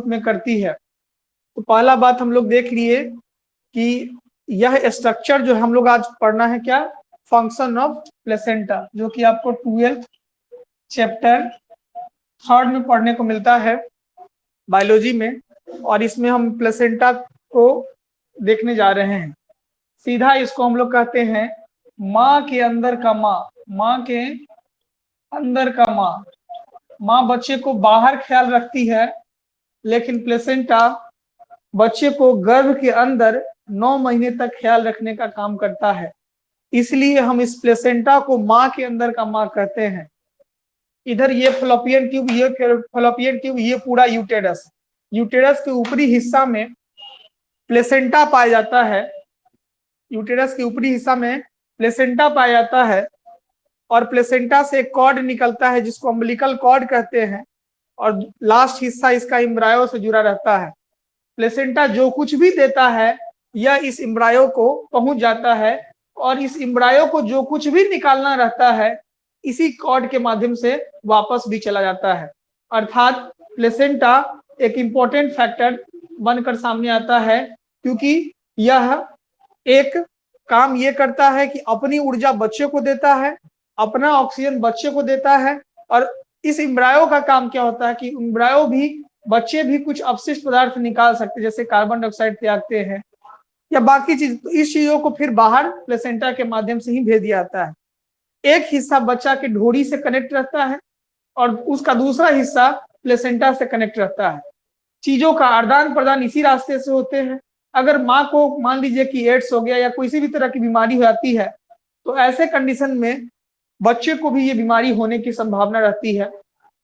में करती है। तो पहला बात हम लोग देख लिए कि यह स्ट्रक्चर जो हम लोग आज पढ़ना है क्या, फंक्शन ऑफ प्लेसेंटा, जो कि आपको 12th चैप्टर 3rd में पढ़ने को मिलता है बायोलॉजी में। और इसमें हम प्लेसेंटा को देखने जा रहे हैं। सीधा इसको हम लोग कहते हैं माँ के अंदर का माँ, माँ के अंदर का माँ। माँ बच्चे को बाहर ख्याल रखती है, लेकिन प्लेसेंटा बच्चे को गर्भ के अंदर 9 महीने तक ख्याल रखने का काम करता है। इसलिए हम इस प्लेसेंटा को माँ के अंदर का माँ कहते हैं। इधर ये फैलोपियन ट्यूब, ये फैलोपियन ट्यूब, ये पूरा यूटेरस। यूटेरस के ऊपरी हिस्सा में प्लेसेंटा पाया जाता है। यूटेरस के ऊपरी हिस्सा में प्लेसेंटा पाया जाता है और प्लेसेंटा से एक कॉर्ड निकलता है जिसको अम्बिलिकल कॉर्ड कहते हैं, और लास्ट हिस्सा इसका इम्ब्रायो से जुड़ा रहता है। प्लेसेंटा जो कुछ भी देता है यह इस इम्ब्रायो को पहुंच जाता है, और इस इम्ब्रायो को जो कुछ भी निकालना रहता है इसी कॉर्ड के माध्यम से वापस भी चला जाता है। अर्थात प्लेसेंटा एक इम्पोर्टेंट फैक्टर बनकर सामने आता है, क्योंकि यह एक काम ये करता है कि अपनी ऊर्जा बच्चे को देता है, अपना ऑक्सीजन बच्चे को देता है, और इस इम्ब्रायो का काम क्या होता है कि इम्ब्रायो भी, बच्चे भी कुछ अपशिष्ट पदार्थ निकाल सकते हैं, जैसे कार्बन डाइऑक्साइड त्यागते हैं या बाकी चीज। तो इस चीजों को फिर बाहर प्लेसेंटा के माध्यम से ही भेज दिया जाता है। एक हिस्सा बच्चा के ढोरी से कनेक्ट रहता है और उसका दूसरा हिस्सा प्लेसेंटा से कनेक्ट रहता है। चीजों का आदान प्रदान इसी रास्ते से होते हैं। अगर माँ को मान लीजिए कि एड्स हो गया या किसी भी तरह की बीमारी हो जाती है, तो ऐसे कंडीशन में बच्चे को भी ये बीमारी होने की संभावना रहती है।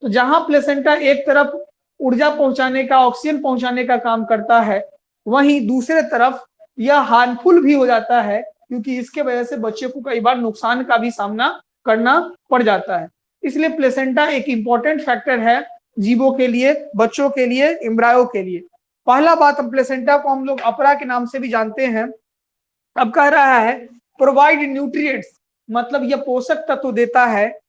तो जहां प्लेसेंटा एक तरफ ऊर्जा पहुंचाने का, ऑक्सीजन पहुंचाने का काम करता है, वहीं दूसरे तरफ यह हार्मफुल भी हो जाता है, क्योंकि इसके वजह से बच्चे को कई बार नुकसान का भी सामना करना पड़ जाता है। इसलिए प्लेसेंटा एक इंपॉर्टेंट फैक्टर है जीवों के लिए, बच्चों के लिए, एम्ब्रायो के लिए। पहला बात, हम प्लेसेंटा को हम लोग अपरा के नाम से भी जानते हैं। अब कह रहा है प्रोवाइड न्यूट्रिएंट्स, मतलब यह पोषक तत्व देता है,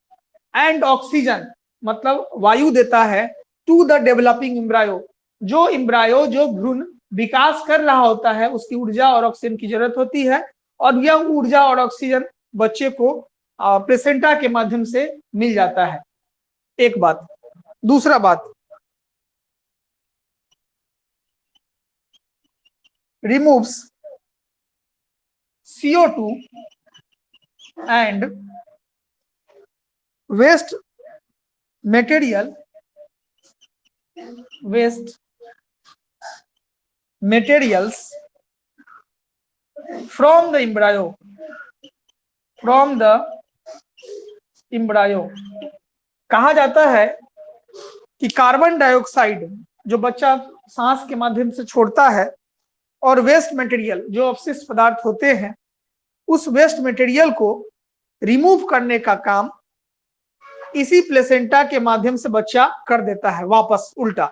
एंड ऑक्सीजन मतलब वायु देता है, टू द डेवलपिंग एम्ब्रायो। जो एम्ब्रायो, जो भ्रूण विकास कर रहा होता है, उसकी ऊर्जा और ऑक्सीजन की जरूरत होती है, और यह ऊर्जा और ऑक्सीजन बच्चे को प्लेसेंटा के माध्यम से मिल जाता है। एक बात। दूसरा बात, removes CO2 and waste materials from the embryo। कहा जाता है कि कार्बन डाइऑक्साइड जो बच्चा सांस के माध्यम से छोड़ता है, और वेस्ट मटेरियल जो अपशिष्ट पदार्थ होते हैं, उस वेस्ट मटेरियल को रिमूव करने का काम इसी प्लेसेंटा के माध्यम से बच्चा कर देता है वापस उल्टा।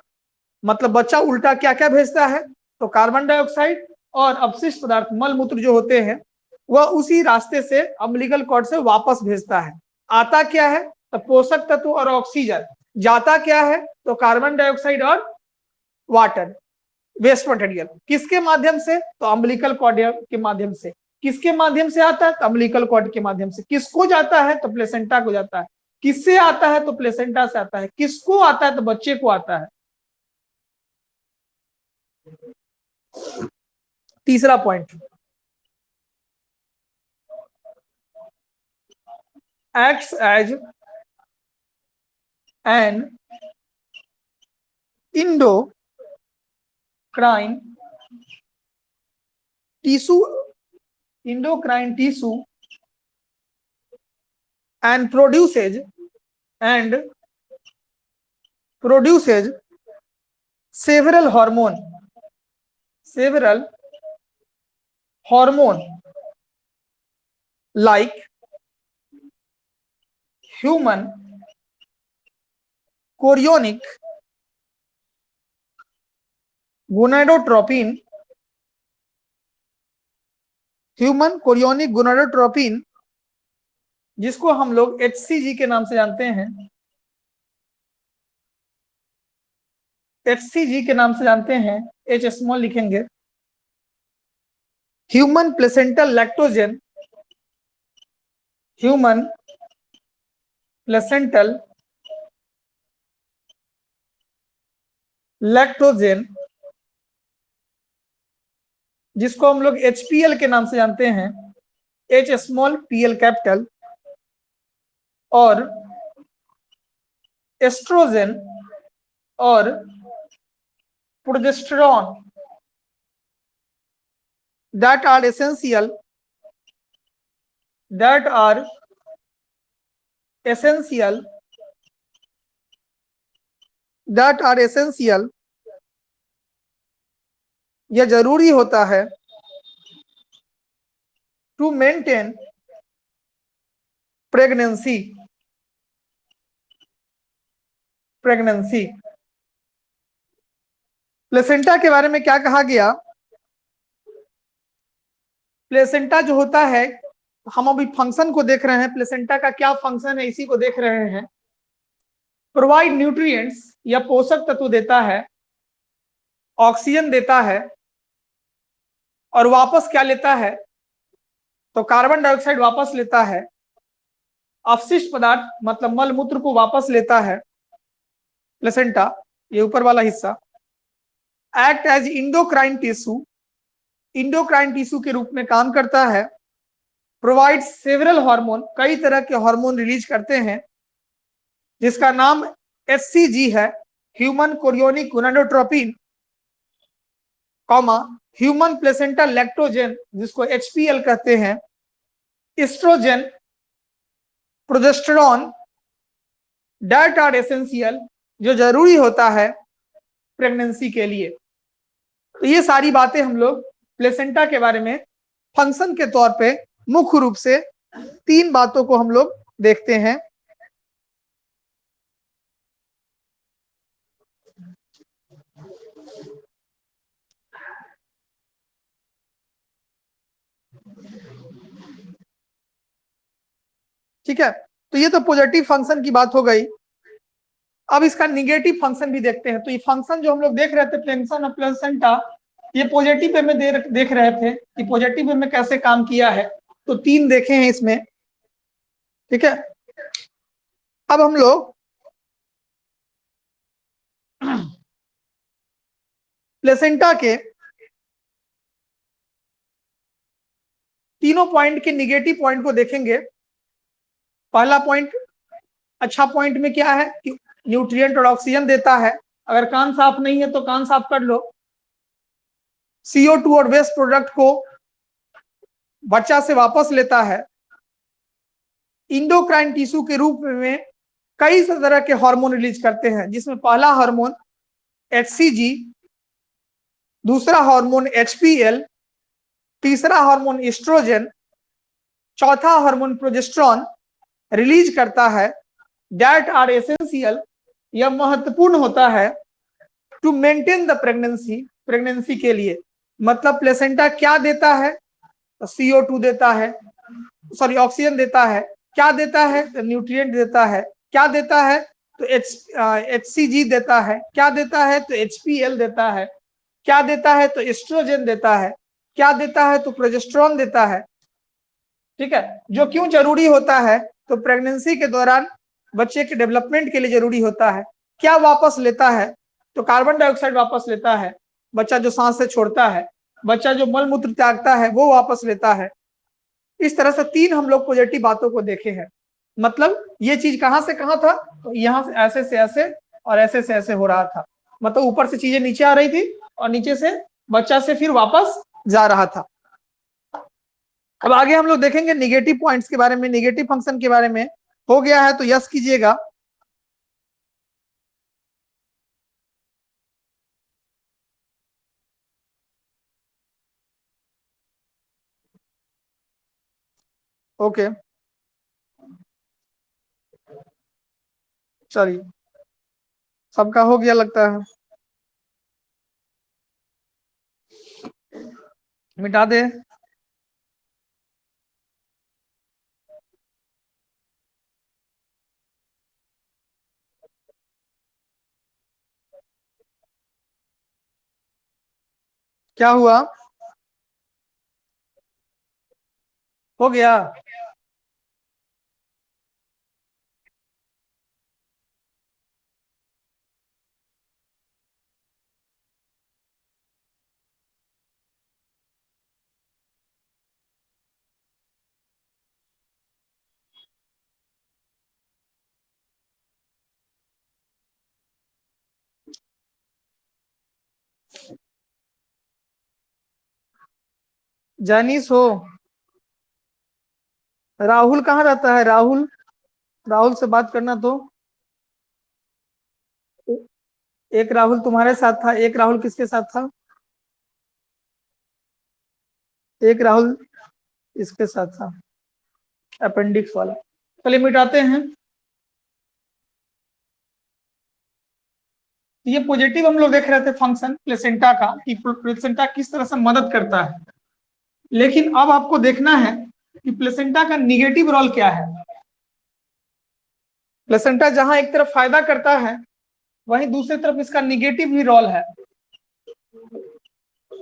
मतलब बच्चा उल्टा क्या क्या भेजता है, तो कार्बन डाइऑक्साइड और अपशिष्ट पदार्थ मल मूत्र जो होते हैं वह उसी रास्ते से अम्बिलिकल कॉर्ड से वापस भेजता है। आता क्या है, तो पोषक तत्व और ऑक्सीजन। जाता क्या है, तो कार्बन डाइऑक्साइड और वाटर, वेस्ट मटेरियल। किसके माध्यम से, तो अम्बिलिकल कॉर्ड के माध्यम से। किसके माध्यम से आता है, तो अम्बिलिकल कॉर्ड के माध्यम से। किसको जाता है, तो प्लेसेंटा को जाता है। किससे आता है, तो प्लेसेंटा से आता है। किसको आता है, तो बच्चे को आता है। तीसरा point, acts as an endocrine tissue and produces several hormone like human chorionic gonadotropin, जिसको हम लोग HCG के नाम से जानते हैं, HCG के नाम से जानते हैं, H स्मॉल लिखेंगे, human placental lactogen, human placental lactogen, जिसको हम लोग HPL के नाम से जानते हैं, H स्मॉल PL कैपिटल, और एस्ट्रोजेन और progesterone that are essential that are essential that are essential, यह जरूरी होता है to maintain pregnancy, pregnancy. Placenta के बारे में क्या कहा गया? प्लेसेंटा जो होता है, हम अभी फंक्शन को देख रहे हैं, प्लेसेंटा का क्या फंक्शन है इसी को देख रहे हैं। प्रोवाइड न्यूट्रिएंट्स, या पोषक तत्व देता है, ऑक्सीजन देता है, और वापस क्या लेता है? तो कार्बन डाइऑक्साइड वापस लेता है, अपशिष्ट पदार्थ मतलब मल मूत्र को वापस लेता है प्लेसेंटा, ये ऊपर वाला हिस्सा। Act as endocrine tissue, endocrine tissue के रूप में काम करता है। प्रोवाइड सेवरल हार्मोन, कई तरह के हार्मोन रिलीज करते हैं, जिसका नाम HCG है, human chorionic gonadotropin, comma human placenta lactogen, जिसको HPL कहते हैं, estrogen, progesterone, that are essential, जो जरूरी होता है प्रेगनेंसी के लिए। तो ये सारी बातें हम लोग प्लेसेंटा के बारे में फंक्शन के तौर पे मुख्य रूप से 3 बातों को हम लोग देखते हैं। ठीक है, तो ये तो पॉजिटिव फंक्शन की बात हो गई। अब इसका निगेटिव फंक्शन भी देखते हैं। तो ये फंक्शन जो हम लोग देख रहे थे फंक्शन ऑफ प्लेसेंटा, ये पॉजिटिव वे में देख रहे थे कि पॉजिटिव वे में कैसे काम किया है। तो 3 देखे हैं इसमें। ठीक है, अब हम लोग प्लेसेंटा के तीनों पॉइंट के निगेटिव पॉइंट को देखेंगे। पहला पॉइंट, अच्छा पॉइंट में क्या है कि न्यूट्रिएंट और ऑक्सीजन देता है। अगर कान साफ नहीं है तो कान साफ कर लो। CO2 और वेस्ट प्रोडक्ट को बच्चा से वापस लेता है। इंडोक्राइन टिश्यू के रूप में कई तरह के हार्मोन रिलीज करते हैं, जिसमें पहला हार्मोन HCG, दूसरा हार्मोन HPL, तीसरा हार्मोन एस्ट्रोजन, चौथा हार्मोन प्रोजेस्टेरॉन रिलीज करता है। दैट आर एसेंशियल, यह महत्वपूर्ण होता है to maintain the pregnancy, pregnancy के लिए। मतलब प्लेसेंटा क्या देता है? तो CO2 देता है, सॉरी ऑक्सीजन देता है। क्या देता है? तो न्यूट्रिएंट देता है। क्या देता है? तो HCG देता है। क्या देता है? तो HPL देता है। क्या देता है? तो एस्ट्रोजन देता है। क्या देता है? तो प्रोजेस्टेरॉन देता है। ठीक है, जो क्यों जरूरी होता है? तो प्रेगनेंसी के दौरान बच्चे के डेवलपमेंट के लिए जरूरी होता है। क्या वापस लेता है? तो कार्बन डाइऑक्साइड वापस लेता है, बच्चा जो सांस से छोड़ता है, बच्चा जो मल मूत्र त्यागता है वो वापस लेता है। इस तरह से 3 हम लोग पॉजिटिव बातों को देखे हैं। मतलब ये चीज कहां से कहां था? तो यहाँ से ऐसे और ऐसे से ऐसे हो रहा था। मतलब ऊपर से चीजें नीचे आ रही थी और नीचे से बच्चा से फिर वापस जा रहा था। अब आगे हम लोग देखेंगे निगेटिव पॉइंट्स के बारे में, निगेटिव फंक्शन के बारे में। हो गया है तो यस कीजिएगा। ओके, चलिए सबका हो गया लगता है। मिटा दे। क्या हुआ? हो गया? जानीस हो? राहुल कहाँ रहता है? राहुल, राहुल से बात करना तो। एक राहुल तुम्हारे साथ था, एक राहुल किसके साथ था? एक राहुल इसके साथ था, अपेंडिक्स वाला। चलिए मिटाते हैं। ये पॉजिटिव हम लोग देख रहे थे फंक्शन प्लेसेंटा का, कि प्लेसेंटा किस तरह से मदद करता है। लेकिन अब आपको देखना है कि प्लेसेंटा का निगेटिव रोल क्या है। प्लेसेंटा जहां एक तरफ फायदा करता है, वहीं दूसरी तरफ इसका निगेटिव भी रोल है।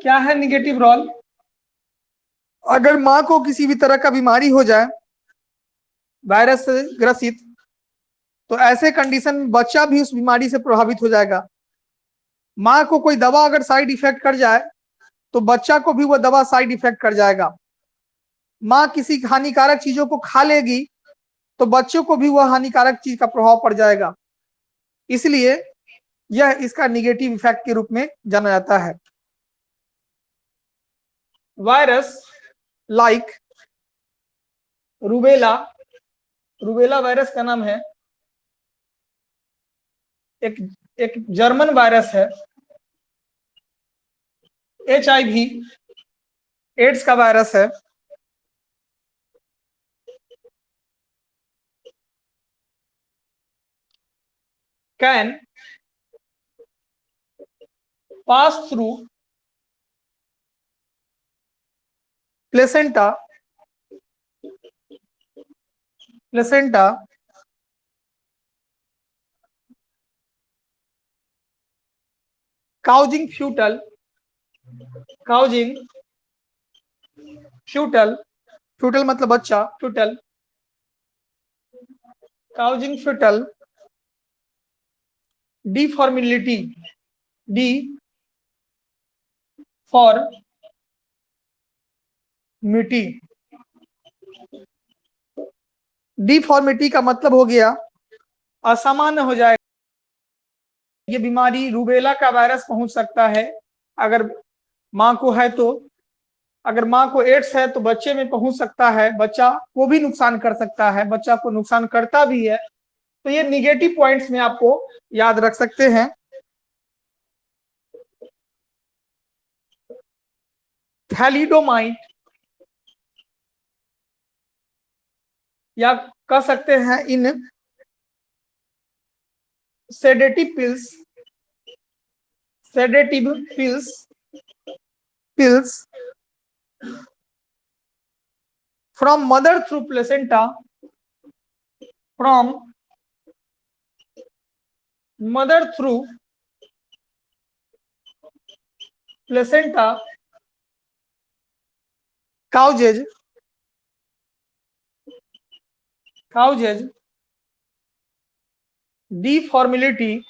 क्या है निगेटिव रोल? अगर मां को किसी भी तरह का बीमारी हो जाए, वायरस से ग्रसित, तो ऐसे कंडीशन में बच्चा भी उस बीमारी से प्रभावित हो जाएगा। मां को कोई दवा अगर साइड इफेक्ट कर जाए, तो बच्चा को भी वह दवा साइड इफेक्ट कर जाएगा। मां किसी हानिकारक चीजों को खा लेगी, तो बच्चों को भी वह हानिकारक चीज का प्रभाव पड़ जाएगा। इसलिए यह इसका निगेटिव इफेक्ट के रूप में जाना जाता है। Virus like rubella, rubella virus का नाम है, एक एक जर्मन वायरस है। HIV एड्स का वायरस है। Can pass through placenta, placenta causing fetal, causing fetal, fetal मतलब बच्चा, fetal causing fetal deformity, deformity, deformity का मतलब हो गया असामान्य हो जाएगा। ये बीमारी रूबेला का वायरस पहुंच सकता है अगर मां को है तो। अगर मां को एड्स है तो बच्चे में पहुंच सकता है, बच्चा को भी नुकसान कर सकता है, बच्चा को नुकसान करता भी है। तो ये निगेटिव पॉइंट्स में आपको याद रख सकते हैं। थैलिडोमाइड, या कह सकते हैं इन sedative pills, sedative pills, pills from mother through placenta, from mother through placenta causes, causes deformity,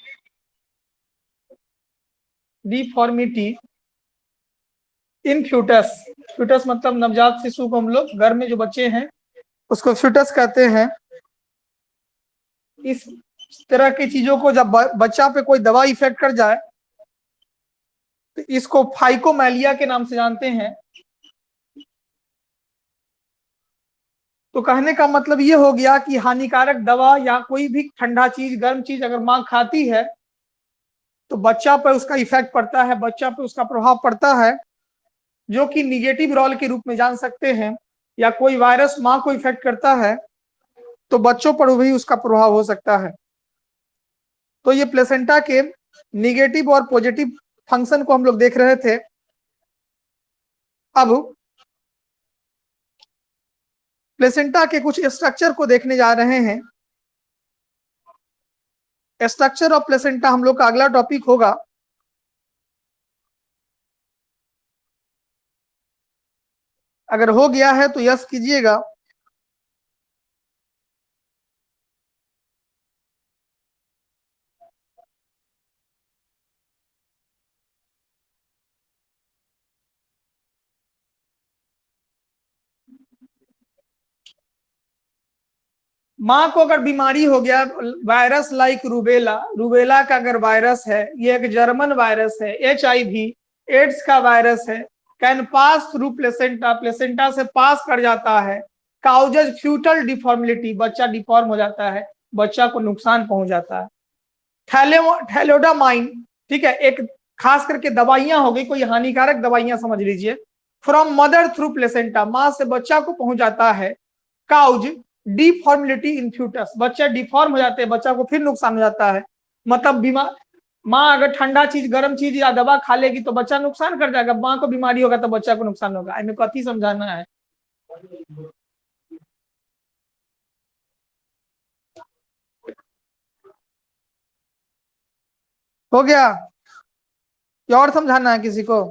deformity in foetus. Foetus मतलब नवजात शिशु को हम लोग घर में जो बच्चे हैं उसको फ्यूटस कहते हैं। इस तरह की चीजों को जब बच्चा पे कोई दवा इफेक्ट कर जाए, तो इसको फाइकोमैलिया के नाम से जानते हैं। तो कहने का मतलब ये हो गया कि हानिकारक दवा या कोई भी ठंडा चीज, गर्म चीज अगर मां खाती है, तो बच्चा पर उसका इफेक्ट पड़ता है, बच्चा पर उसका प्रभाव पड़ता है, जो कि निगेटिव रोल के रूप में जान सकते हैं। या कोई वायरस मां को इफेक्ट करता है, तो बच्चों पर भी उसका प्रभाव हो सकता है। तो ये प्लेसेंटा के निगेटिव और पॉजिटिव फंक्शन को हम लोग देख रहे थे। अब प्लेसेंटा के कुछ स्ट्रक्चर को देखने जा रहे हैं। स्ट्रक्चर ऑफ प्लेसेंटा हम लोग का अगला टॉपिक होगा। अगर हो गया है तो यस कीजिएगा। माँ को अगर बीमारी हो गया, वायरस लाइक रूबेला, रूबेला का अगर वायरस है, ये एक जर्मन वायरस है, HIV एड्स का वायरस है, can pass through placenta, placenta से पास कर जाता है, काउजेज फ्यूटल डिफॉर्मिलिटी, बच्चा डिफॉर्म हो जाता है, बच्चा को नुकसान पहुंच जाता है। थैलेडोमाइन, ठीक है, एक खास करके दवाइयां हो गई, कोई हानिकारक दवाइयां समझ लीजिए। फ्रॉम मदर थ्रू प्लेसेंटा, माँ से बच्चा को पहुंच जाता है। काउज डिफॉर्मिलिटी इन फ्यूटस, बच्चे डिफॉर्म हो जाते हैं, बच्चा को फिर नुकसान हो जाता है। मतलब बीमार माँ अगर ठंडा चीज, गर्म चीज या दवा खा लेगी तो बच्चा नुकसान कर जाएगा, माँ को बीमारी होगा तो बच्चा को नुकसान होगा। इन्हें कथी समझाना है? हो गया? या और समझाना है किसी को?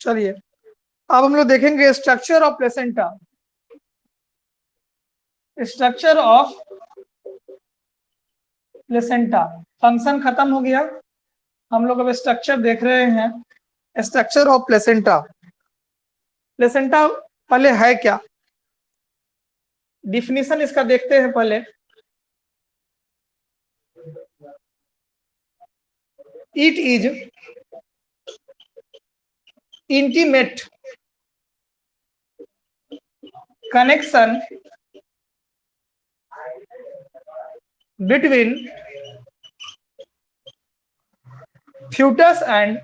चलिए, अब हम लोग देखेंगे structure of placenta. Structure of placenta, function खत्म हो गया, हम लोग अब स्ट्रक्चर देख रहे हैं। Structure of placenta. प्लेसेंटा पहले है क्या, डिफिनीशन इसका देखते हैं पहले। It is intimate connection between fetus and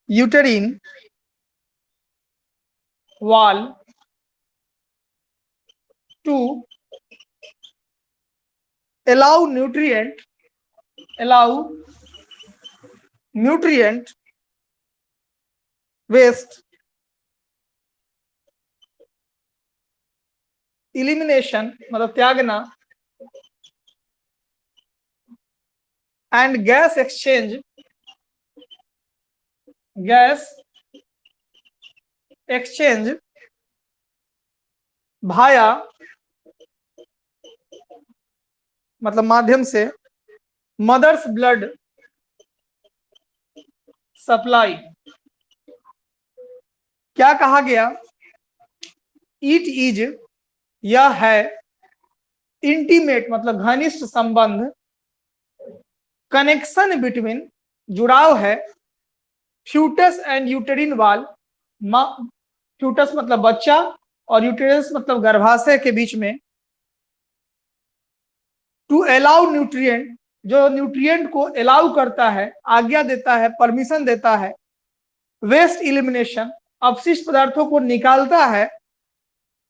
uterine wall to allow nutrient waste elimination, मतलब त्यागना, and gas exchange via, मतलब माध्यम से, मदर्स ब्लड सप्लाई। क्या कहा गया? इट इज, यह है, इंटीमेट मतलब घनिष्ठ संबंध, कनेक्शन बिटवीन जुड़ाव है, फ्यूटस एंड यूटेरिन वाल, फ्यूटस मतलब बच्चा और यूटेरस मतलब गर्भाशय के बीच में, टू अलाउ न्यूट्रिएंट, जो न्यूट्रिएंट को अलाउ करता है, आज्ञा देता है, परमिशन देता है, वेस्ट इलिमिनेशन, अपशिष्ट पदार्थों को निकालता है,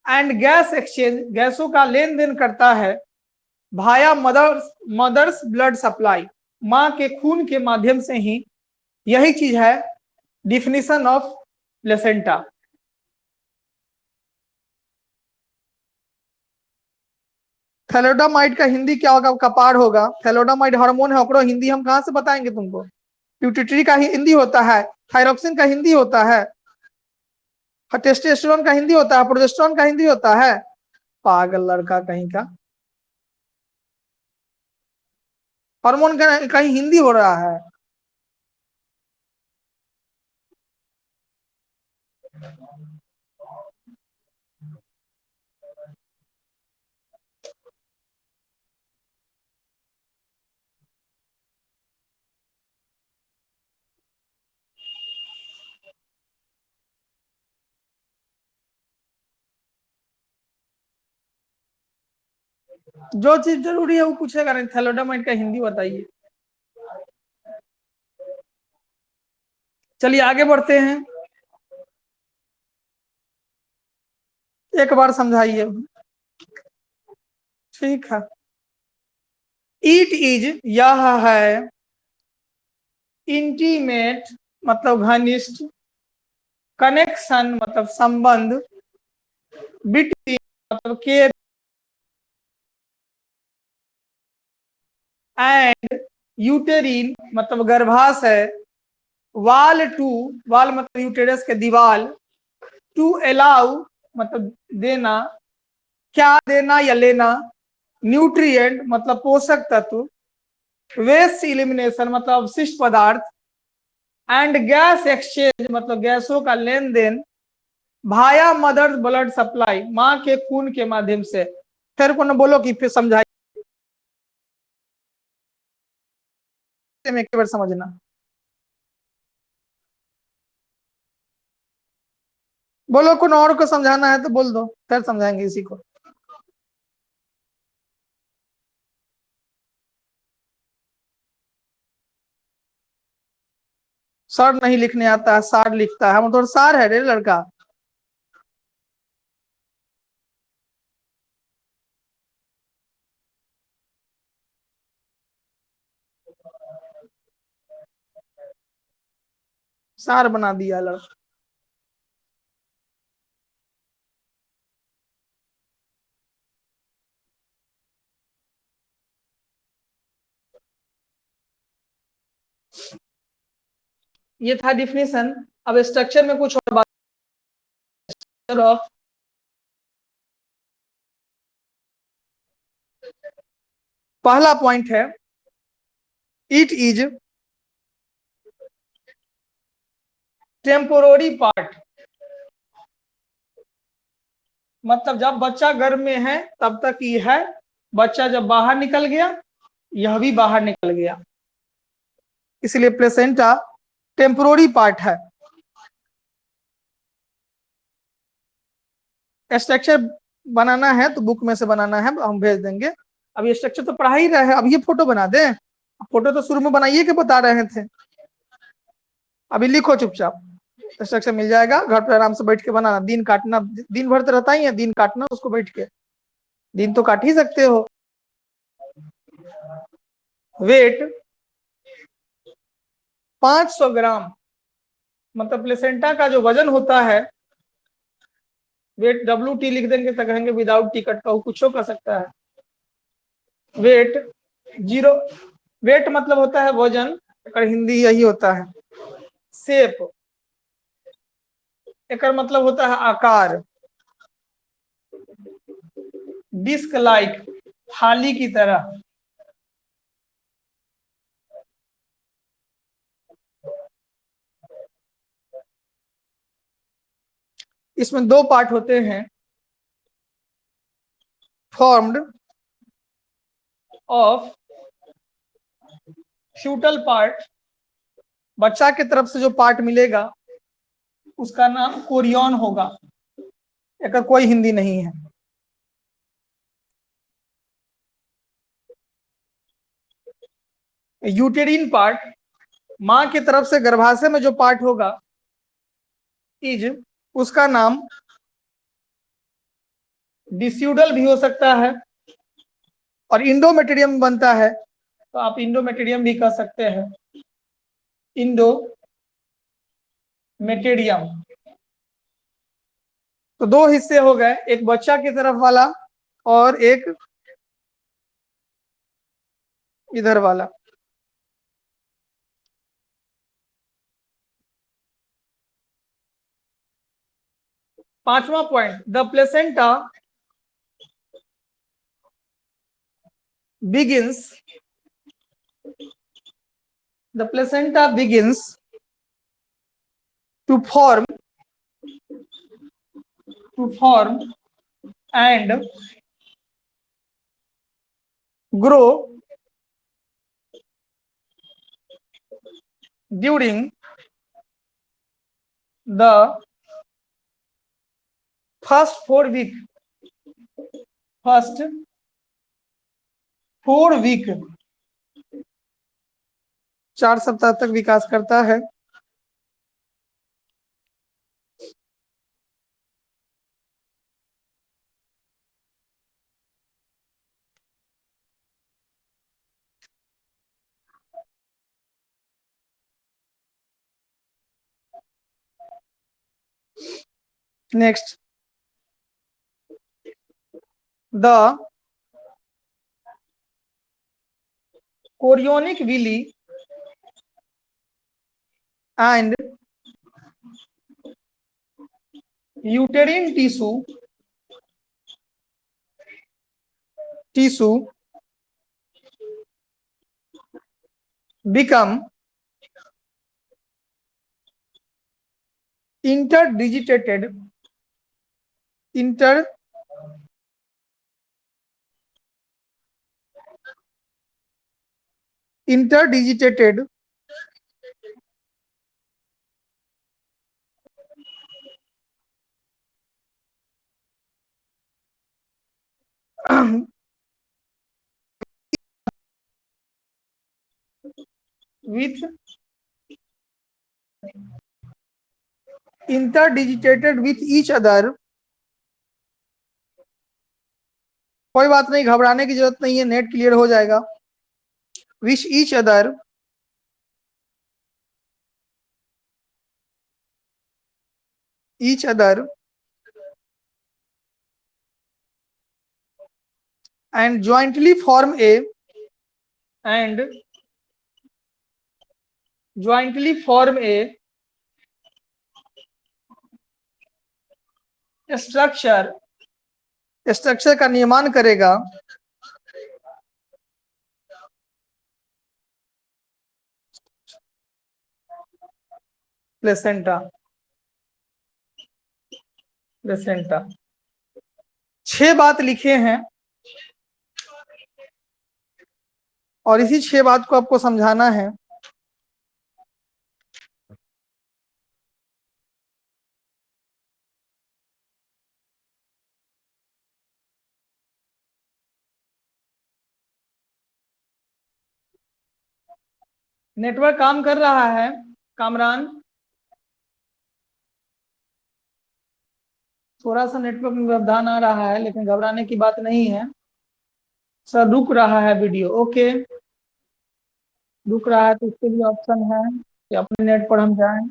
एंड गैस एक्सचेंज, गैसों का लेन देन करता है, भाया मदर्स ब्लड सप्लाई, माँ के खून के माध्यम से ही। यही चीज है डिफिनीशन ऑफ प्लेसेंटा। थैलेडोमाइड का हिंदी क्या होगा? कपाड़ होगा। थैलेडोमाइड हार्मोन है, ओकरो हिंदी हम कहां से बताएंगे तुमको? प्यूटिटरी का हिंदी होता है, थायरोक्सिन का हिंदी होता है, टेस्टोस्टेरोन का हिंदी होता है, प्रोजेस्टेरोन का हिंदी होता है। पागल लड़का कहीं का, हार्मोन का कहीं हिंदी हो रहा है? जो चीज जरूरी है वो पूछेगा नहीं। थैलेडोमाइड का हिंदी बताइए। चलिए आगे बढ़ते हैं। एक बार समझाइए। ठीक है। इट इज यह है, इंटीमेट मतलब घनिष्ठ, कनेक्शन मतलब संबंध, बिटवीन मतलब के, एंड यूटेरिन मतलब गर्भाशय, वाल टू, वाल मतलब यूटेरस के दीवाल, टू अलाउ मतलब देना, क्या देना या लेना, न्यूट्रिएंट मतलब पोषक तत्व, वेस्ट इलिमिनेशन मतलब अवशिष्ट पदार्थ, एंड गैस एक्सचेंज मतलब गैसों का लेन देन, भाया मदर्स ब्लड सप्लाई माँ के खून के माध्यम से। फिर को बोलो कि फिर समझाइए में एक बार समझना। बोलो कौन और को समझाना है तो बोल दो, फिर समझाएंगे इसी को। सर नहीं लिखने आता है, सार लिखता है, हम तो सार है रे लड़का। सार बना दिया लड़का। ये था डिफिनेशन। अब स्ट्रक्चर में कुछ और बात ऑफ, पहला पॉइंट है, इट इज टेम्पोररी पार्ट, मतलब जब बच्चा गर्भ में है तब तक ये है, बच्चा जब बाहर निकल गया यह भी बाहर निकल गया, इसलिए प्लेसेंटा टेम्पोररी पार्ट है। स्ट्रक्चर बनाना है तो बुक में से बनाना है, हम भेज देंगे। अब ये स्ट्रक्चर तो पढ़ा ही रहे हैं, अब ये फोटो बना दें। फोटो तो शुरू में बनाइए के बता रहे थे। अभी लिखो चुपचाप, स्ट्रक्चर मिल जाएगा, घर पर आराम से बैठ के बनाना, दिन काटना, दिन भर तो रहता ही है, दिन काटना उसको बैठ के, दिन तो काट ही सकते हो। वेट 500 ग्राम, मतलब प्लेसेंटा का जो वजन होता है, वेट WT लिख देंगे तो कहेंगे विदाउट टिकट का कुछ हो कर सकता है। वेट 0, वेट मतलब होता है वजन, अगर हिंदी यही होता है। शेप, एक मतलब होता है आकार, डिस्क लाइक थाली की तरह, इसमें दो पार्ट होते हैं, फॉर्म्ड ऑफ फ्यूटल पार्ट, बच्चा की तरफ से जो पार्ट मिलेगा उसका नाम कोरियन होगा, इसका कोई हिंदी नहीं है। यूटेरिन पार्ट, मां की तरफ से गर्भाशय में जो पार्ट होगा, इज, उसका नाम डिस्यूडल भी हो सकता है, और इंडोमेटेरियम बनता है तो आप इंडोमेटेरियम भी कह सकते हैं। इंडोमेटेरियम, तो दो हिस्से हो गए, एक बच्चा की तरफ वाला और एक इधर वाला। पांचवा point, the placenta begins, the placenta begins to form, and grow during the first 4 week, first 4 week, 4 सप्ताह तक विकास करता है। Next, the chorionic villi and uterine tissue become interdigitated inter interdigitated with interdigitated with each other। कोई बात नहीं, घबराने की जरूरत नहीं है, नेट क्लियर हो जाएगा। विच each other and jointly form and jointly form a structure का निर्माण करेगा प्लेसेंटा। प्लेसेंटा 6 बात लिखे हैं और इसी 6 बात को आपको समझाना है। नेटवर्क काम कर रहा है कामरान, थोड़ा सा नेटवर्क में व्यवधान आ रहा है, लेकिन घबराने की बात नहीं है। सर रुक रहा है वीडियो, ओके रुक रहा है तो इसके लिए ऑप्शन है कि अपने नेट पर हम जाएं।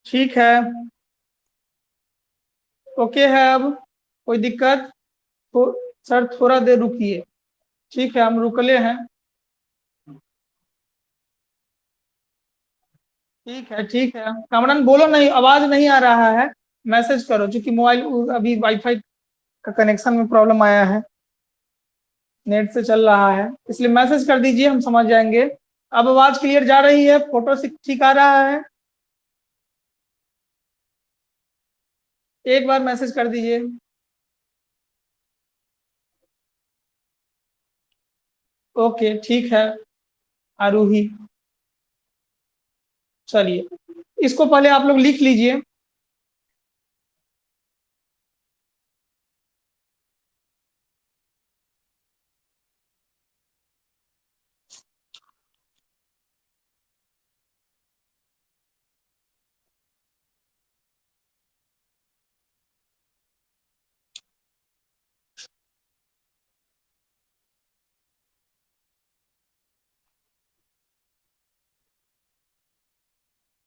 ठीक है, ओके है। अब कोई दिक्कत? तो सर थोड़ा देर रुकिए। ठीक है, हम रुकले हैं। ठीक है, ठीक है, कामरान बोलो, नहीं आवाज नहीं आ रहा है। मैसेज करो, क्योंकि मोबाइल अभी वाईफाई का कनेक्शन में प्रॉब्लम आया है, नेट से चल रहा है, इसलिए मैसेज कर दीजिए, हम समझ जाएंगे। अब आवाज क्लियर जा रही है, फोटो ठीक आ रहा है? एक बार मैसेज कर दीजिए। ओके, ठीक है। आरूही, चलिए, इसको पहले आप लोग लिख लीजिए।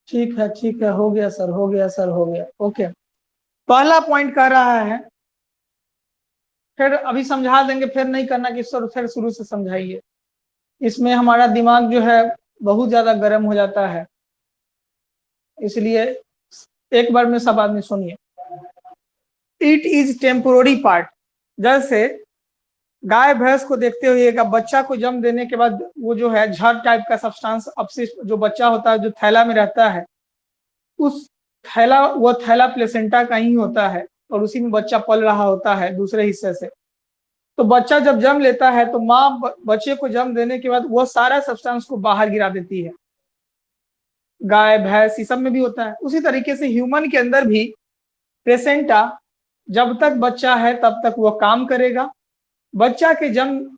ठीक है, ठीक है, हो गया सर, हो गया सर, हो गया। ओके, पहला पॉइंट कह रहा है, फिर अभी समझा देंगे, फिर नहीं करना कि सर फिर शुरू से समझाइए, इसमें हमारा दिमाग जो है बहुत ज्यादा गर्म हो जाता है, इसलिए एक बार में सब आदमी सुनिए। It is temporary part. जैसे गाय भैंस को देखते हुए बच्चा को जन्म देने के बाद वो जो है झट टाइप का सब्सटेंस अपशिष्ट जो बच्चा होता है, जो थैला में रहता है, उस थैला, वो थैला प्लेसेंटा का ही होता है, और उसी में बच्चा पल रहा होता है दूसरे हिस्से से। तो बच्चा जब जन्म लेता है तो माँ बच्चे को जन्म देने के बाद वो सारा सब्सटेंस को बाहर गिरा देती है। गाय भैंस ये सब में भी होता है। उसी तरीके से ह्यूमन के अंदर भी प्लेसेंटा जब तक बच्चा है तब तक वो काम करेगा। बच्चा के जन्म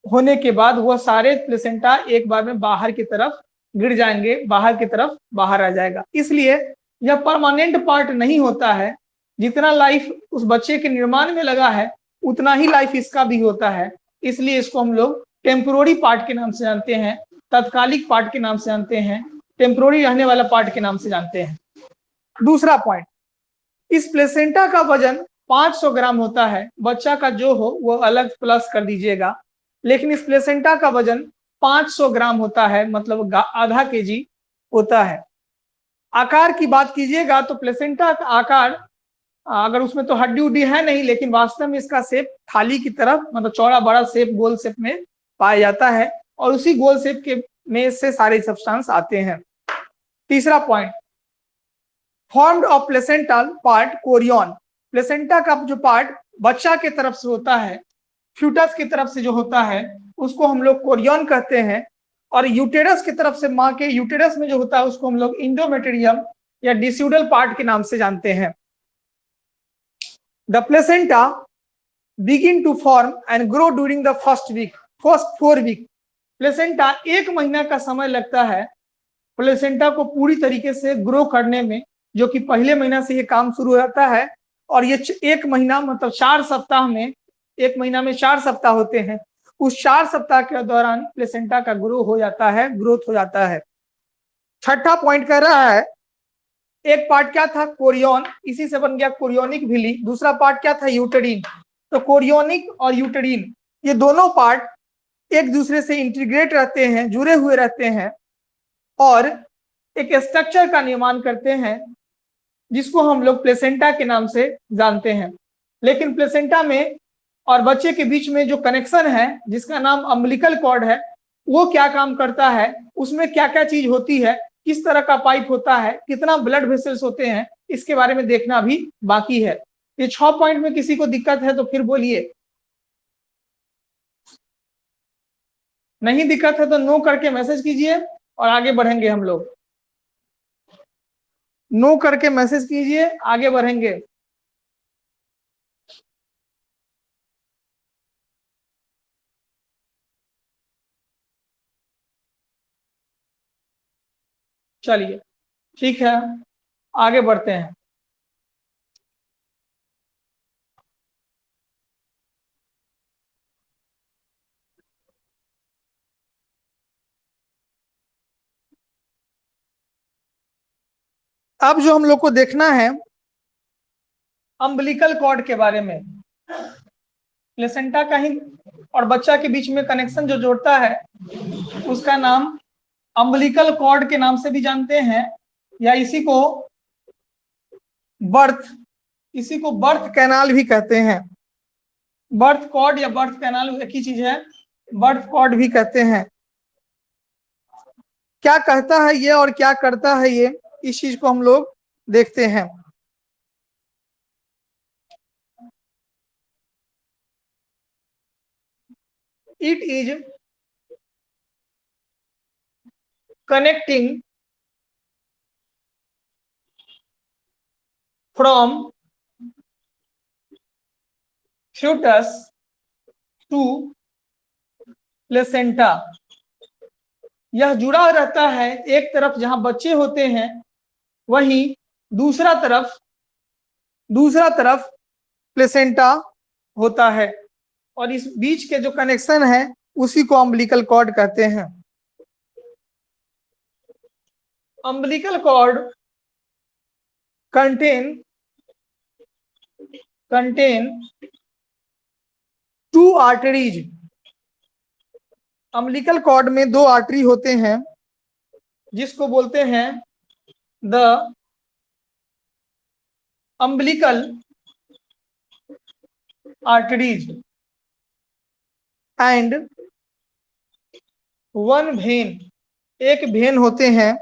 होने के बाद वह सारे प्लेसेंटा एक बार में बाहर की तरफ गिर जाएंगे, बाहर की तरफ बाहर आ जाएगा। इसलिए यह परमानेंट पार्ट नहीं होता है। जितना लाइफ उस बच्चे के निर्माण में लगा है उतना ही लाइफ इसका भी होता है। इसलिए इसको हम लोग टेम्पोररी पार्ट के नाम से जानते हैं, तत्कालिक पार्ट के नाम से जानते हैं, टेम्पोररी रहने वाला पार्ट के नाम से जानते हैं। दूसरा पॉइंट, इस प्लेसेंटा का वजन 500 ग्राम होता है। बच्चा का जो हो वो अलग प्लस कर दीजिएगा, लेकिन इस प्लेसेंटा का वजन 500 ग्राम होता है, मतलब आधा केजी होता है। आकार की बात कीजिएगा तो प्लेसेंटा का आकार, अगर उसमें तो हड्डी उड्डी है नहीं, लेकिन वास्तव में इसका शेप थाली की तरफ, मतलब चौड़ा बड़ा शेप, गोल शेप में पाया जाता है, और उसी गोल शेप के में से सारे सब्सटेंस आते हैं। तीसरा point, formed of placental part Korean. Placenta का जो पार्ट बच्चा के तरफ से होता है, फ्यूटस की तरफ से जो होता है, उसको हम लोग कोरियन कहते हैं। और यूटेरस की तरफ से, माँ के यूटेरस में जो होता है, उसको हम लोग इंडोमेटेरियम या डिस्यूडल पार्ट के नाम से जानते हैं। The placenta begin to form and grow during the first 4 week. Placenta 1 महीना का समय लगता है प्लेसेंटा को पूरी तरीके से ग्रो करने में, जो कि पहले महीना से ये काम शुरू होता है। और ये 1 महीना मतलब 4 सप्ताह में, 1 महीना में 4 सप्ताह होते हैं, उस 4 सप्ताह के दौरान प्लेसेंटा का ग्रो हो जाता है, ग्रोथ हो जाता है। छठा पॉइंट कह रहा है, एक पार्ट क्या था, कोरियन, इसी से बन गया कोरियोनिक विली। दूसरा पार्ट क्या था, यूटेरिन। तो कोरियोनिक और यूटेरिन ये दोनों पार्ट एक दूसरे से इंटीग्रेट रहते हैं, जुड़े हुए रहते हैं, और एक स्ट्रक्चर का निर्माण करते हैं, जिसको हम लोग प्लेसेंटा के नाम से जानते हैं। लेकिन प्लेसेंटा में और बच्चे के बीच में जो कनेक्शन है, जिसका नाम अम्बिलिकल कॉर्ड है, वो क्या काम करता है, उसमें क्या क्या चीज होती है, किस तरह का पाइप होता है, कितना ब्लड वेसल्स होते हैं, इसके बारे में देखना अभी बाकी है। ये 6 पॉइंट में किसी को दिक्कत है तो फिर बोलिए, नहीं दिक्कत है तो नो करके मैसेज कीजिए और आगे बढ़ेंगे हम लोग। नो करके मैसेज कीजिए, आगे बढ़ेंगे। चलिए, ठीक है, आगे बढ़ते हैं। अब जो हम लोग को देखना है अम्बिलिकल कॉर्ड के बारे में, प्लेसेंटा का ही और बच्चा के बीच में कनेक्शन जो जोड़ता है उसका नाम अम्बिलिकल कॉर्ड के नाम से भी जानते हैं, या इसी को बर्थ कैनाल भी कहते हैं। बर्थ कॉर्ड या बर्थ कैनाल एक ही चीज है, बर्थ कॉर्ड भी कहते हैं। क्या कहता है ये और क्या करता है ये, इस चीज को हम लोग देखते हैं। It is connecting from fetus to placenta. यह जुड़ा रहता है, एक तरफ जहां बच्चे होते हैं वहीं दूसरा तरफ प्लेसेंटा होता है, और इस बीच के जो कनेक्शन है उसी को अम्बिलिकल कॉर्ड कहते हैं। Umbilical cord contain two arteries. Umbilical cord में दो आर्टरी होते हैं जिसको बोलते हैं the umbilical arteries and one vein. एक वेन होते हैं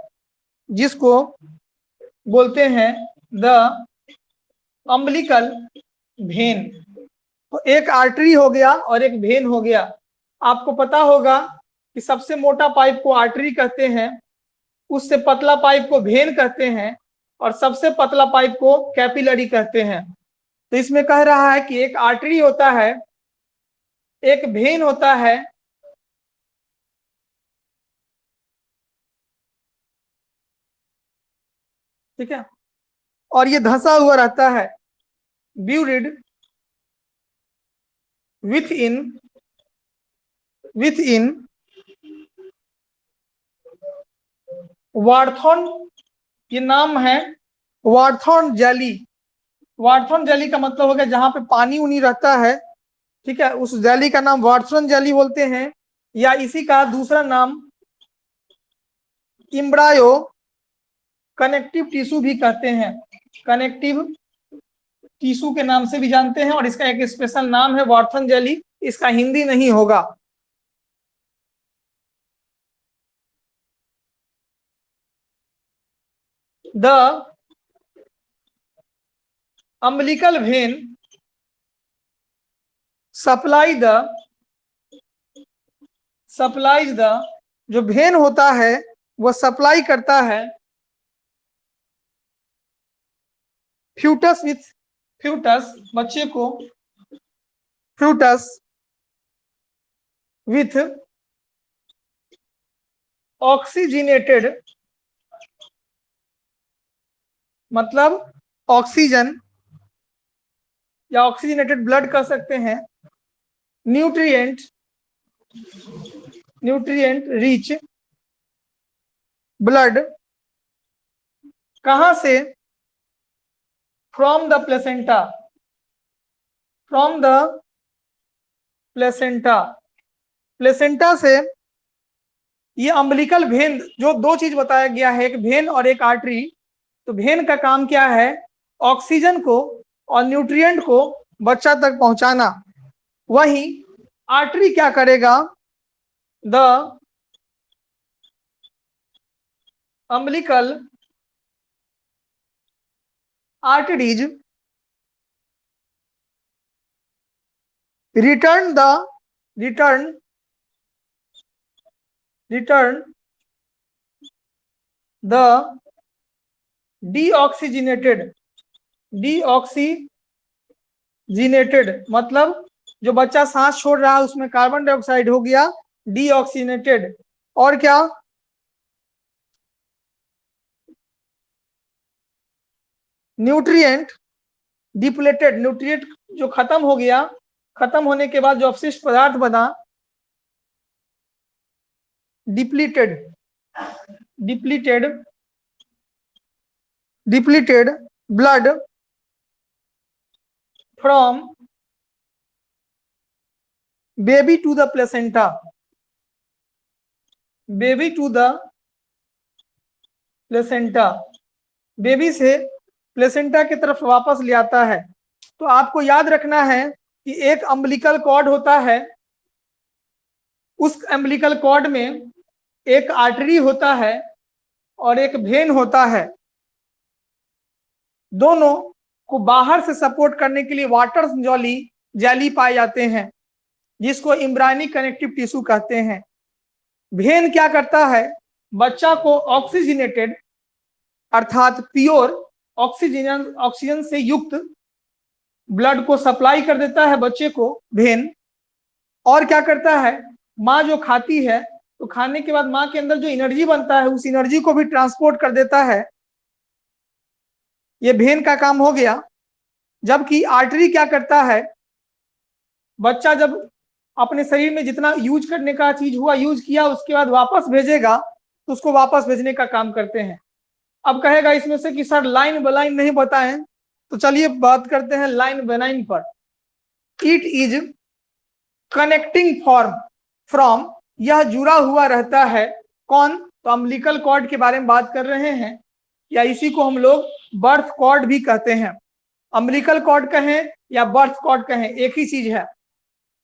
जिसको बोलते हैं द अम्बिलिकल वेन। तो एक आर्टरी हो गया और एक वेन हो गया। आपको पता होगा कि सबसे मोटा पाइप को आर्टरी कहते हैं, उससे पतला पाइप को वेन कहते हैं, और सबसे पतला पाइप को कैपिलरी कहते हैं। तो इसमें कह रहा है कि एक आर्टरी होता है, एक वेन होता है, ठीक है, और ये धंसा हुआ रहता है, ब्यूरिड विथ इन वार्थोन। ये नाम है वार्थोन जेली। वार्थोन जेली का मतलब हो गया जहां पे पानी उनी रहता है, ठीक है, उस जेली का नाम वार्थोन जेली बोलते हैं, या इसी का दूसरा नाम इम्ब्रायो कनेक्टिव टिश्यू भी कहते हैं। कनेक्टिव टिश्यू के नाम से भी जानते हैं, और इसका एक स्पेशल नाम है वार्थोन जेली, इसका हिंदी नहीं होगा। The umbilical when supplies the जो वेन होता है वह सप्लाई करता है फ्यूटस बच्चे को, फ्यूटस विथ ऑक्सीजनेटेड, मतलब ऑक्सीजन या ऑक्सीजनेटेड ब्लड कह सकते हैं, न्यूट्रिएंट रिच ब्लड। कहां से? फ्रॉम द प्लेसेंटा, प्लेसेंटा से। ये अम्बिलिकल वेन, जो दो चीज बताया गया है, एक वेन और एक आर्टरी। तो वेन का काम क्या है? ऑक्सीजन को और न्यूट्रिएंट को बच्चा तक पहुंचाना। वहीं आर्टरी क्या करेगा? The umbilical arteries return the deoxygenated, मतलब जो बच्चा सांस छोड़ रहा है उसमें कार्बन डाइऑक्साइड हो गया डीऑक्सीनेटेड, और क्या? न्यूट्रिएंट डिप्लेटेड, न्यूट्रिएंट जो खत्म हो गया, खत्म होने के बाद जो अवशिष्ट पदार्थ बना, depleted depleted blood from baby to the placenta, baby to the placenta, baby से प्लेसेंटा की तरफ वापस ले आता है। तो आपको याद रखना है कि एक अम्बिलिकल कॉर्ड होता है, उस अम्बिलिकल कॉर्ड में एक आर्टरी होता है और एक वेन होता है। दोनों को बाहर से सपोर्ट करने के लिए वाटर जेली पाए जाते हैं, जिसको इम्ब्रायनिक कनेक्टिव टिश्यू कहते हैं। वेन क्या करता है, बच्चा को ऑक्सीजनेटेड अर्थात प्योर ऑक्सीजन से युक्त ब्लड को सप्लाई कर देता है बच्चे को वेन। और क्या करता है, माँ जो खाती है तो खाने के बाद माँ के अंदर जो एनर्जी बनता है उस एनर्जी को भी ट्रांसपोर्ट कर देता है। ये वेन का काम हो गया। जबकि आर्टरी क्या करता है, बच्चा जब अपने शरीर में जितना यूज करने का चीज हुआ यूज किया, उसके बाद वापस भेजेगा तो उसको वापस भेजने का काम करते हैं। अब कहेगा इसमें से कि सर लाइन बाय लाइन नहीं बताएं, तो चलिए बात करते हैं लाइन बाय लाइन पर। It is connecting form from, यह जुड़ा हुआ रहता है। कौन, तो अम्बिलिकल कॉर्ड के बारे में बात कर रहे हैं, या इसी को हम लोग बर्थ कॉर्ड भी कहते हैं। अम्बिलिकल कॉर्ड कहें या बर्थ कॉर्ड कहें, एक ही चीज है।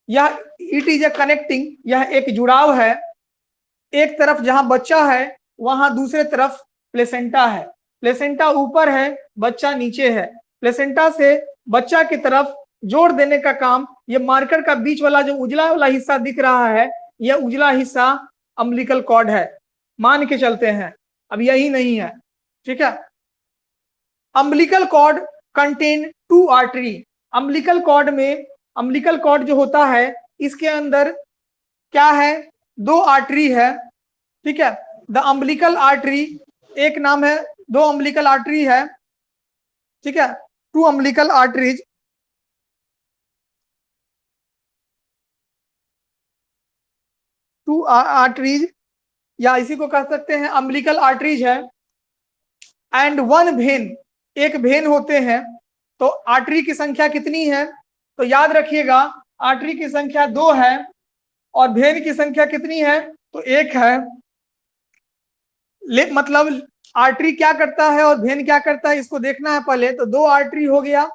यह इट इज ए कनेक्टिंग, यह एक जुड़ाव है। एक तरफ जहां बच्चा है वहां दूसरे तरफ प्लेसेंटा है। प्लेसेंटा ऊपर है, बच्चा नीचे है। प्लेसेंटा से बच्चा की तरफ जोड़ देने का काम, ये मार्कर का बीच वाला जो उजला वाला हिस्सा दिख रहा है, यह उजला हिस्सा अम्बिलिकल कॉर्ड है, मान के चलते हैं। अब यही नहीं है, ठीक है। Umbilical cord contain two artery, umbilical cord में, अम्बिलिकल कॉर्ड जो होता है इसके अंदर क्या है, दो आर्टरी है, ठीक है। द अम्बिलिकल आर्टरी एक नाम है, दो अम्बिलिकल आर्टरी है, ठीक है। Two umbilical arteries, two arteries, या इसी को कह सकते हैं अम्बिलिकल आर्टरीज है। एंड वन वेन, एक वेन होते हैं। तो आर्टरी की संख्या कितनी है, तो याद रखिएगा आर्टरी की संख्या 2 है और वेन की संख्या कितनी है, तो 1 है। मतलब आर्टरी क्या करता है और वेन क्या करता है इसको देखना है पहले। तो 2 आर्टरी हो गया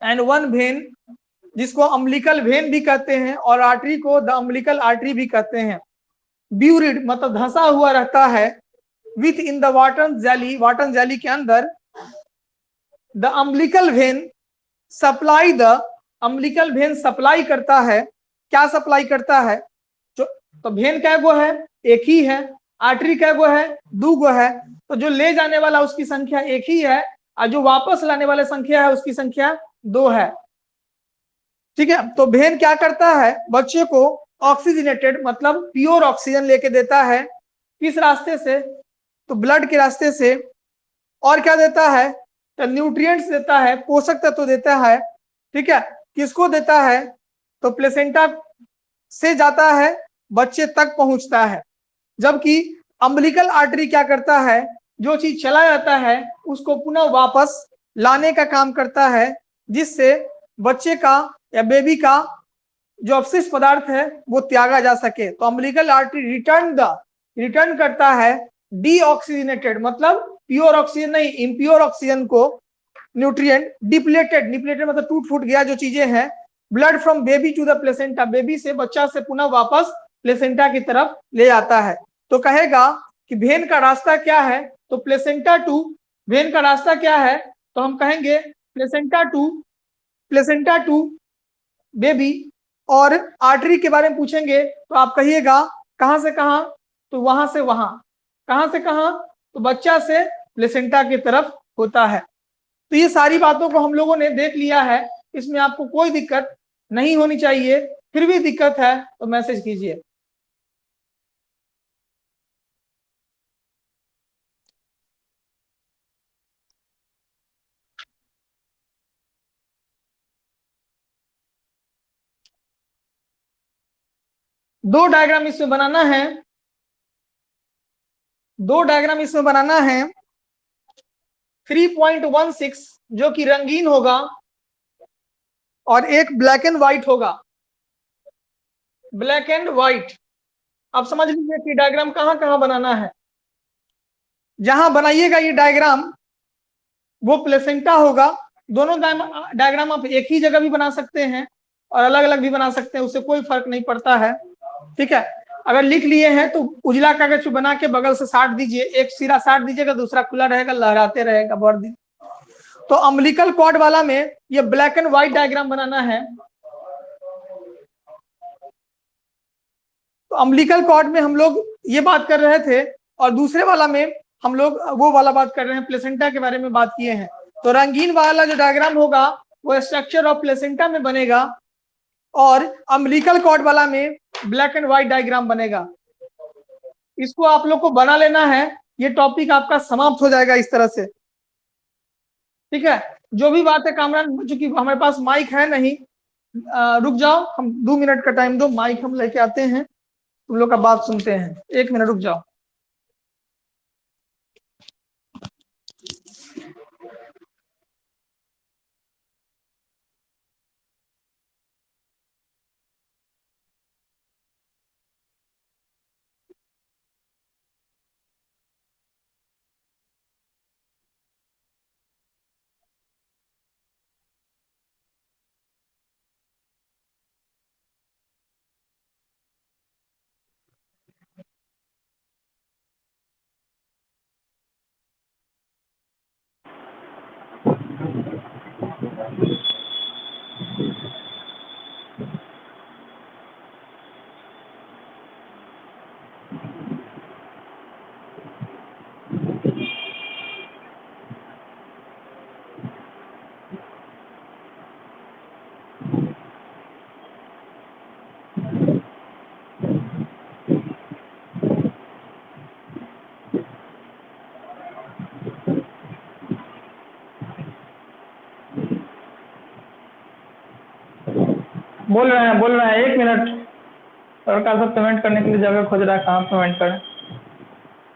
एंड 1 वेन, जिसको अम्बिलिकल वेन भी कहते हैं और आर्टरी को द अम्बिलिकल आर्टरी भी कहते हैं। ब्यूरिड मतलब धंसा हुआ रहता है within the Wharton jelly, Wharton jelly के अंदर। The umbilical vein supply, the umbilical vein supply करता है, क्या सप्लाई करता है, जो तो वेन क्या गो है, एक ही है। आर्टरी क्या गो है, 2 गो है। तो जो ले जाने वाला उसकी संख्या 1 ही है और जो वापस लाने वाला संख्या है उसकी संख्या 2 है, ठीक है। तो वेन क्या करता है, बच्चे को ऑक्सीजनेटेड मतलब प्योर ऑक्सीजन लेके देता है। किस रास्ते से, तो ब्लड के रास्ते से। और क्या देता है, तो न्यूट्रिएंट्स देता है, पोषक तत्व देता है, ठीक है। किसको देता है, तो प्लेसेंटा से जाता है, बच्चे तक पहुंचता है। जबकि अम्बिलिकल आर्टरी क्या करता है, जो चीज चला जाता है उसको पुनः वापस लाने का काम करता है, जिससे बच्चे का या बेबी का जो अवशिष्ट पदार्थ है वो त्यागा जा सके। तो अम्बिलिकल आर्टरी रिटर्न करता है डीऑक्सीजनेटेड मतलब प्योर ऑक्सीजन नहीं, इम्प्योर ऑक्सीजन को, न्यूट्रिएंट, डिप्लेटेड मतलब टूट फूट गया जो चीजें हैं, blood from baby to the placenta, baby से बच्चा से पुनः वापस प्लेसेंटा की तरफ ले आता है। तो कहेगा कि वेन का रास्ता क्या है, तो प्लेसेंटा टू, वेन का रास्ता क्या है, तो हम कहेंगे प्लेसेंटा टू बेबी। और आर्टरी के बारे में पूछेंगे तो आप कहिएगा कहां से कहां, तो वहां से वहां। कहां से कहां, तो बच्चा से प्लेसेंटा की तरफ होता है। तो ये सारी बातों को हम लोगों ने देख लिया है, इसमें आपको कोई दिक्कत नहीं होनी चाहिए। फिर भी दिक्कत है तो मैसेज कीजिए। दो डायग्राम इसमें बनाना है, दो डायग्राम इसमें बनाना है। 3.16 जो कि रंगीन होगा और एक ब्लैक एंड व्हाइट होगा, ब्लैक एंड व्हाइट। आप समझ लीजिए कि डायग्राम कहां कहां बनाना है। जहां बनाइएगा ये डायग्राम वो प्लेसेंटा होगा। दोनों डायग्राम आप एक ही जगह भी बना सकते हैं और अलग अलग भी बना सकते हैं, उससे कोई फर्क नहीं पड़ता है। ठीक है, अगर लिख लिए हैं तो उजला कागज पे बना के बगल से साट दीजिए, एक सिरा साट दीजिएगा, दूसरा खुला रहेगा, लहराते रहेगा बहुत दिन। तो अम्बिलिकल कॉर्ड वाला में ये ब्लैक एंड व्हाइट डायग्राम बनाना है। तो अम्बिलिकल कॉर्ड में हम लोग ये बात कर रहे थे और दूसरे वाला में हम लोग वो वाला बात कर रहे हैं, प्लेसेंटा के बारे में बात किए हैं। तो रंगीन वाला जो डायग्राम होगा वो स्ट्रक्चर ऑफ प्लेसेंटा में बनेगा और अम्बिलिकल कॉर्ड वाला में ब्लैक एंड व्हाइट डायग्राम बनेगा। इसको आप लोग को बना लेना है, ये टॉपिक आपका समाप्त हो जाएगा इस तरह से। ठीक है, जो भी बात है कामरान, चूंकि हमारे पास माइक है नहीं, रुक जाओ, हम 2 मिनट का टाइम दो, माइक हम लेके आते हैं, तुम लोग का बात सुनते हैं। 1 मिनट रुक जाओ। बोल रहे हैं 1 मिनट। सरकार सब पेमेंट करने के लिए जगह खोज रहा है, कहाँ पेमेंट करें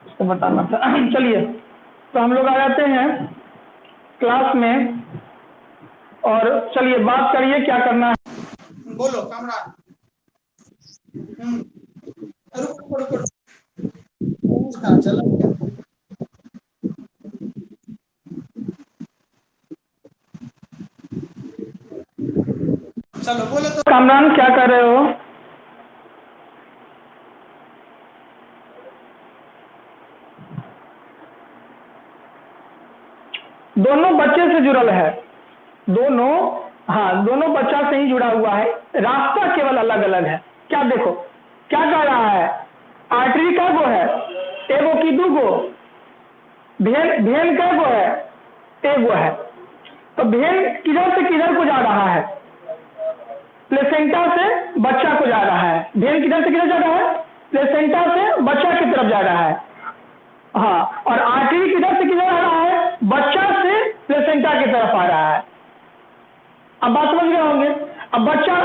उसको बताना था। चलिए, तो हम लोग आ जाते हैं क्लास में और चलिए बात करिए क्या करना है। बोलो कामरान। रुको रुको रुको, कहाँ चला? चलो बोलो तो कामरान, क्या कर रहे हो? दोनों बच्चे से जुड़ल है, दोनों, हाँ दोनों बच्चा से ही जुड़ा हुआ है, रास्ता केवल अलग अलग है। क्या देखो क्या कह रहा है, आर्टरी का गो है, एगो की दू गो, भेन भेन का गो है, एगो है। तो भेन किधर से किधर को जा रहा है? प्लेसेंटा से बच्चा को जा रहा है। भेन किधर से किधर जा रहा है? प्लेसेंटा से बच्चा की तरफ जा रहा है। हाँ, और आर्टरी किधर से किधर आ रहा है? बच्चा से प्लेसेंटा की तरफ आ रहा है। अब बात समझ गए होंगे। अब बच्चा,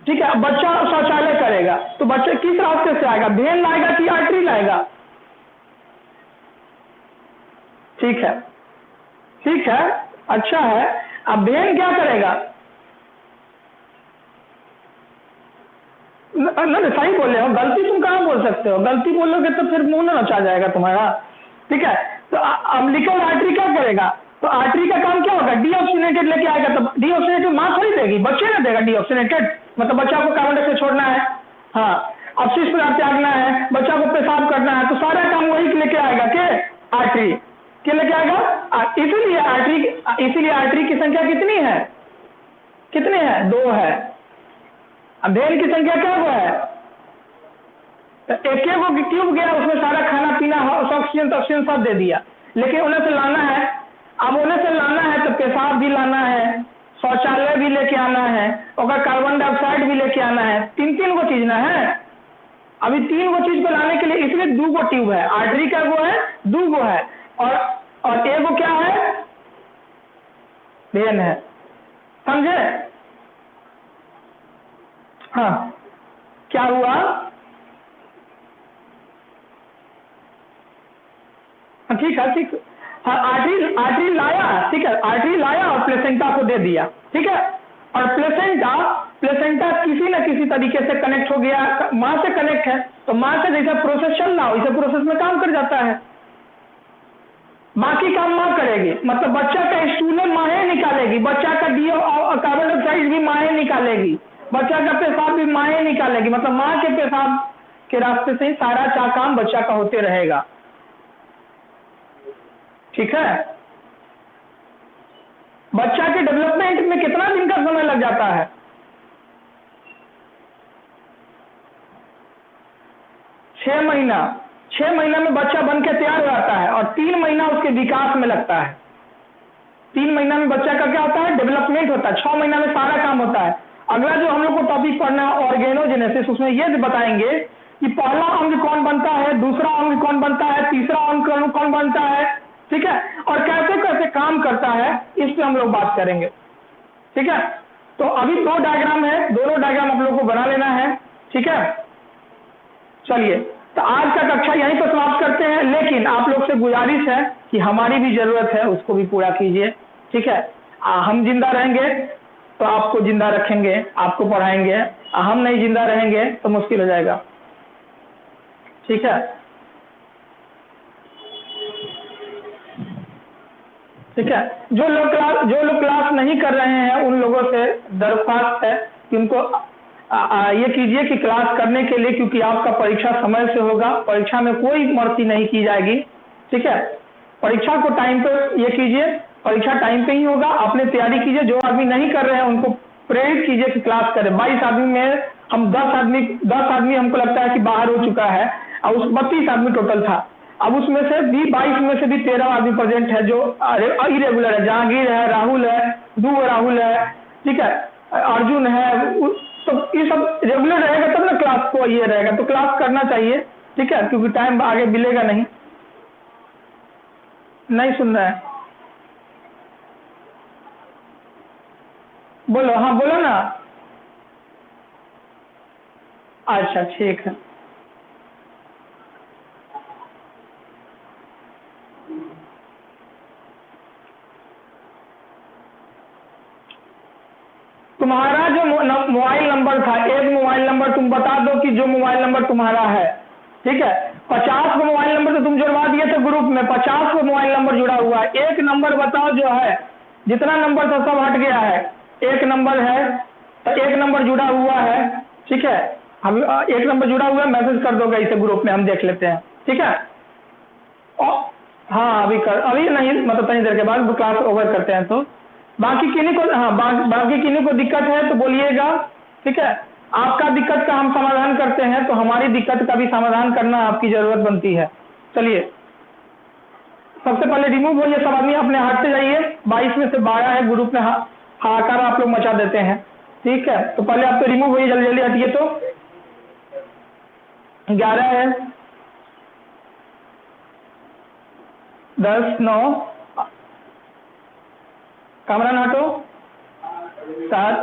ठीक है, बच्चा शौचालय करेगा तो बच्चा किस रास्ते से आएगा? भेन लाएगा कि आर्टरी लाएगा? ठीक है, ठीक है, अच्छा है। अब भेन क्या करेगा? नहीं सही बोल रहे हो, गलती तुम कहाँ बोल सकते हो? गलती बोलोगे तो फिर मुंह ना नचा जाएगा तुम्हारा। ठीक है, तो अम्बिलिकल आर्टरी क्या करेगा? तो आर्टरी का काम क्या होगा? डीऑक्सीनेटेड लेके आएगा। तो डीऑक्सीनेटेड मां थोड़ी देगी, बच्चे ना देगा डीऑक्सीनेटेड, मतलब बच्चा को कार्बन डाइऑक्साइड छोड़ना है, हाँ अपशिष्ट पदार्थ त्यागना है, बच्चा को पेशाब करना है, तो सारा काम वही लेके आएगा के आर्टरी के लेके आएगा। इसीलिए आर्टरी की संख्या कितनी है? कितनी है? 2 है। अब भेन की संख्या क्या हुआ है? तो एक वो ट्यूब गया, उसमें सारा खाना पीना ऑक्सीजन ऑक्सीजन सब दे दिया, लेकिन उन्हें से लाना है। अब उन्हें से लाना है तो पेशाब भी लाना है, शौचालय भी लेके आना है, और कार्बन डाइऑक्साइड भी लेके आना है, 3 गो चीज ना है। अभी 3 गो चीज को लाने के लिए इसलिए 2 गो ट्यूब है। आर्टरी का वो है, 2 गो है, और एगो क्या है? वेन है। समझे? हाँ, क्या हुआ? ठीक है, ठीक। आर्टरी आर्टरी लाया, ठीक है, आर्टरी लाया और प्लेसेंटा को दे दिया, ठीक है। और प्लेसेंटा प्लेसेंटा किसी न किसी तरीके से कनेक्ट हो गया, माँ से कनेक्ट है, तो माँ से जैसा प्रोसेस चल रहा हो वैसे प्रोसेस में काम कर जाता है। बाकी काम माँ करेगी, मतलब बच्चा का स्टूल माँ निकालेगी, बच्चा का कार्बन डाइऑक्साइड भी माँ निकालेगी, बच्चा का पेशाब भी माँ निकालेगी, मतलब माँ के पेशाब के रास्ते से ही सारा काम बच्चा का होते रहेगा, ठीक है। बच्चा के डेवलपमेंट में कितना दिन का समय लग जाता है? 6 महीना। 6 महीना में बच्चा बन के तैयार हो जाता है और 3 महीना उसके विकास में लगता है। 3 महीना में बच्चा का क्या होता है? डेवलपमेंट होता है। 6 महीना में सारा काम होता है। अगला जो हम लोग को टॉपिक पढ़ना है ऑर्गेनोजेनेसिस, उसमें ये बताएंगे कि पहला अंग कौन बनता है, दूसरा अंग कौन बनता है, तीसरा अंग कौन बनता है, ठीक है, और कैसे कैसे काम करता है, इस पे हम लोग बात करेंगे, ठीक है। तो अभी 2 डायग्राम है, दोनों डायग्राम आप लोग को बना लेना है, ठीक है। चलिए, तो आज का कक्षा यहीं पर समाप्त करते हैं, लेकिन आप लोग से गुजारिश है कि हमारी भी जरूरत है, उसको भी पूरा कीजिए, ठीक है। हम जिंदा रहेंगे तो आपको जिंदा रखेंगे, आपको पढ़ाएंगे, हम नहीं जिंदा रहेंगे तो मुश्किल हो जाएगा, ठीक है, ठीक है। जो लोग क्लास नहीं कर रहे हैं उन लोगों से दरख्वास्त है कि उनको ये कीजिए कि क्लास करने के लिए, क्योंकि आपका परीक्षा समय से होगा, परीक्षा में कोई मर्जी नहीं की जाएगी, ठीक है। परीक्षा को टाइम पे ये कीजिए, परीक्षा टाइम पे ही होगा, आपने तैयारी कीजिए। जो आदमी नहीं कर रहे हैं उनको प्रेरित कीजिए कि क्लास करें। 22 आदमी में हम 10 आदमी हमको लगता है कि बाहर हो चुका है, और उस 32 आदमी टोटल था। अब उसमें से भी 22 में से भी 13 आदमी प्रेजेंट है जो इरेगुलर है। जहांगीर है, राहुल है, राहुल है, ठीक है, अर्जुन है, तो ये सब रेगुलर रहेगा तब ना क्लास को ये रहेगा, तो क्लास करना चाहिए, ठीक है, क्योंकि टाइम आगे मिलेगा नहीं। नहीं सुन रहा है? बोलो, हाँ बोलो ना। अच्छा ठीक है। तुम्हारा जो मोबाइल नंबर था, एक मोबाइल नंबर तुम बता दो कि जो मोबाइल नंबर तुम्हारा है, ठीक है। 50 को मोबाइल नंबर तो तुम जुड़वा दिए थे ग्रुप में, 50 को मोबाइल नंबर जुड़ा हुआ है। एक नंबर बताओ जो है, जितना नंबर था सब हट गया है, एक नंबर है, तो एक नंबर जुड़ा हुआ है, ठीक है। हम एक नंबर जुड़ा हुआ है, मैसेज कर दोगे इसे ग्रुप में, हम देख लेते हैं, ठीक है। और हाँ अभी नहीं, मतलब थोड़ी देर के बाद क्लास ओवर करते हैं। तो बाकी किन्हीं को, हाँ बाकी किन्हीं को दिक्कत है तो बोलिएगा, ठीक है। आपका दिक्कत का हम समाधान करते हैं, तो हमारी दिक्कत का भी समाधान करना आपकी जरूरत बनती है। चलिए, सबसे पहले रिमूव होइए, सब आदमी अपने हाथ से जाइए। 22 में से 12 है ग्रुप में, हाहाकार आप लोग मचा देते हैं, ठीक है। तो पहले आप तो रिमूव होइए, जल्दी जल्दी हटिए। तो 11 है, 10, 9, कामरान हटो, 7,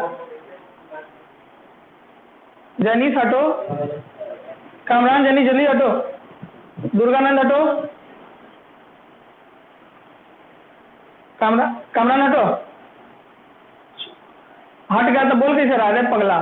जैनिस हटो, कामरान जैनिस जल्दी हटो, दुर्गानंद हटो, कामरान हटो। हट गया तो बोल कैसे रहा है पगला?